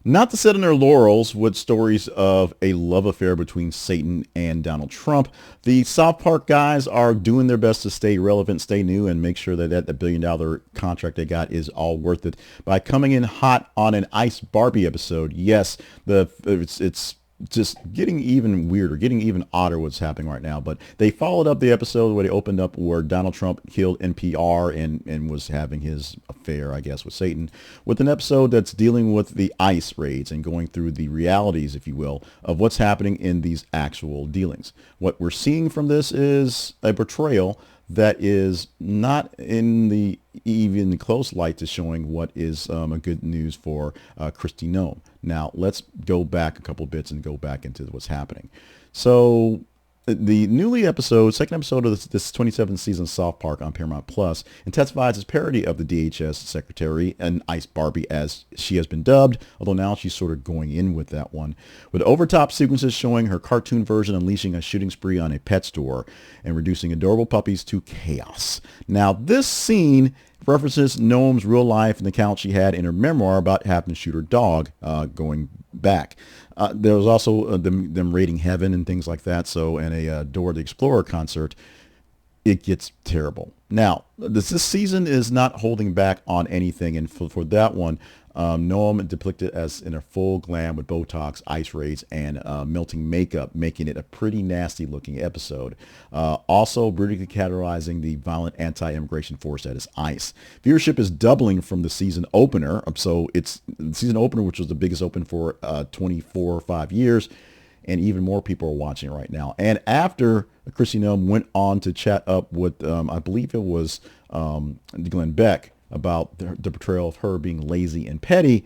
Not to sit on their laurels with stories of a love affair between Satan and Donald Trump, the South Park guys are doing their best to stay relevant, stay new, and make sure that the $1 billion contract they got is all worth it by coming in hot on an Ice Barbie episode. Yes, it's just getting even weirder, getting even odder what's happening right now. But they followed up the episode where they opened up where Donald Trump killed NPR and was having his affair, I guess, with Satan, with an episode that's dealing with the ICE raids and going through the realities, if you will, of what's happening in these actual dealings. What we're seeing from this is a portrayal that is not in the even close light to showing what is a good news for Kristi Noem. Now, let's go back a couple of bits and go back into what's happening. So the second episode of this 27th season of South Park on Paramount Plus intensifies its parody of the DHS secretary and Ice Barbie as she has been dubbed, although now she's sort of going in with that one, with overtop sequences showing her cartoon version unleashing a shooting spree on a pet store and reducing adorable puppies to chaos. Now, this scene references Noem's real life and the account she had in her memoir about having to shoot her dog going back. There was also them raiding heaven and things like that. So in a Dora the Explorer concert, it gets terrible. Now, this season is not holding back on anything. And for that one, Noem depicted as in a full glam with Botox, ice raids, and melting makeup, making it a pretty nasty looking episode. Also brutally categorizing the violent anti-immigration force that is ICE. Viewership is doubling from the season opener. So it's the season opener, which was the biggest open for 24 or 5 years. And even more people are watching right now. And after Kristi Noem went on to chat up with, I believe it was Glenn Beck, about the portrayal of her being lazy and petty,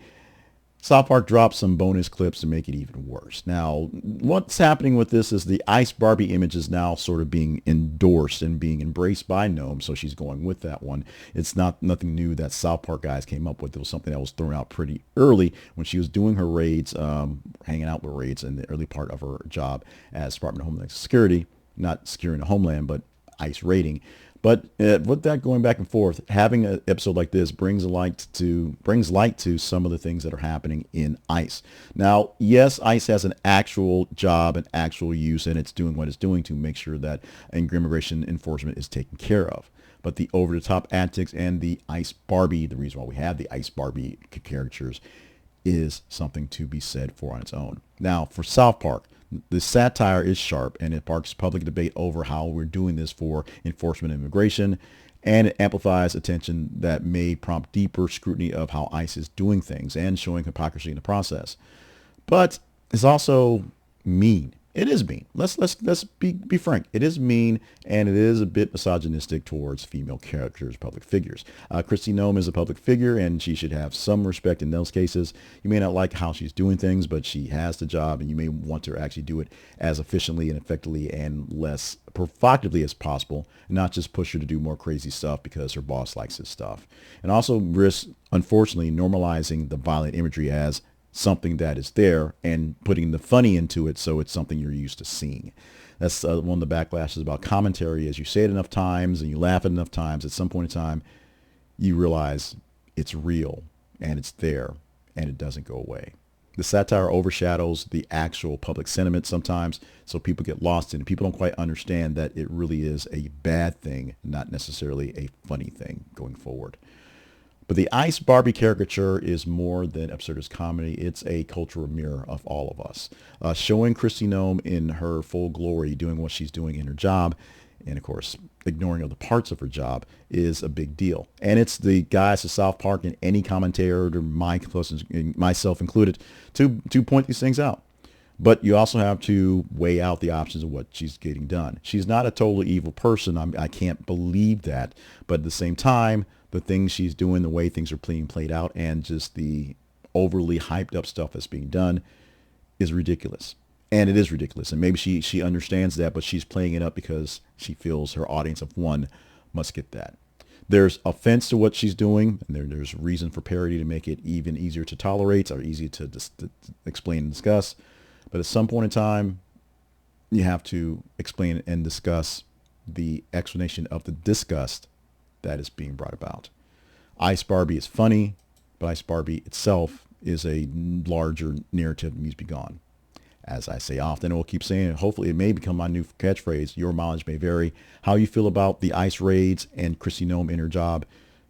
South Park dropped some bonus clips to make it even worse. Now, what's happening with this is the Ice Barbie image is now sort of being endorsed and being embraced by Noem, so she's going with that one. It's nothing new that South Park guys came up with. It was something that was thrown out pretty early when she was doing her raids, hanging out with raids in the early part of her job as Department of Homeland Security, not securing the homeland, but ICE raiding. But with that going back and forth, having an episode like this brings light to some of the things that are happening in ICE. Now, yes, ICE has an actual job and actual use, and it's doing what it's doing to make sure that immigration enforcement is taken care of. But the over-the-top antics and the Ice Barbie, the reason why we have the Ice Barbie caricatures, is something to be said for on its own. Now, for South Park, the satire is sharp, and it sparks public debate over how we're doing this for enforcement and immigration, and it amplifies attention that may prompt deeper scrutiny of how ICE is doing things and showing hypocrisy in the process. But it's also mean. It is mean. Let's be frank. It is mean, and it is a bit misogynistic towards female characters, public figures. Kristi Noem is a public figure, and she should have some respect in those cases. You may not like how she's doing things, but she has the job, and you may want her to actually do it as efficiently and effectively and less provocatively as possible, and not just push her to do more crazy stuff because her boss likes his stuff. And also risk, unfortunately, normalizing the violent imagery as something that is there and putting the funny into it so it's something you're used to seeing. That's one of the backlashes about commentary. As you say it enough times and you laugh at enough times, at some point in time, you realize it's real and it's there and it doesn't go away. The satire overshadows the actual public sentiment sometimes, so people get lost in it. People don't quite understand that it really is a bad thing, not necessarily a funny thing going forward. But the Ice Barbie caricature is more than absurdist comedy. It's a cultural mirror of all of us. Showing Kristi Noem in her full glory, doing what she's doing in her job, and of course, ignoring other parts of her job, is a big deal. And it's the guys at South Park and any commentator, or myself included, to point these things out. But you also have to weigh out the options of what she's getting done. She's not a totally evil person. I can't believe that. But at the same time, the things she's doing, the way things are being played out, and just the overly hyped up stuff that's being done is ridiculous. And it is ridiculous. And maybe she understands that, but she's playing it up because she feels her audience of one must get that. There's offense to what she's doing, and there's reason for parody to make it even easier to tolerate or easier to explain and discuss. But at some point in time, you have to explain and discuss the explanation of the disgust that is being brought about. Ice Barbie is funny, but Ice Barbie itself is a larger narrative that needs to be gone. As I say often, and we'll keep saying it, hopefully it may become my new catchphrase, your mileage may vary. How you feel about the ICE raids and Kristi Noem in her job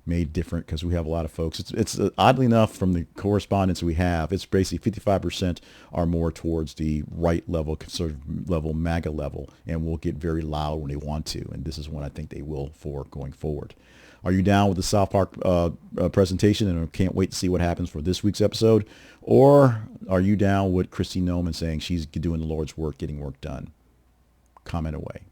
may different, because we have a lot of folks. It's oddly enough, from the correspondence we have, it's basically 55% are more towards the right level, conservative level, MAGA level, and will get very loud when they want to. And this is one I think they will for going forward. Are you down with the South Park presentation and can't wait to see what happens for this week's episode? Or are you down with Kristi Noem saying she's doing the Lord's work, getting work done? Comment away.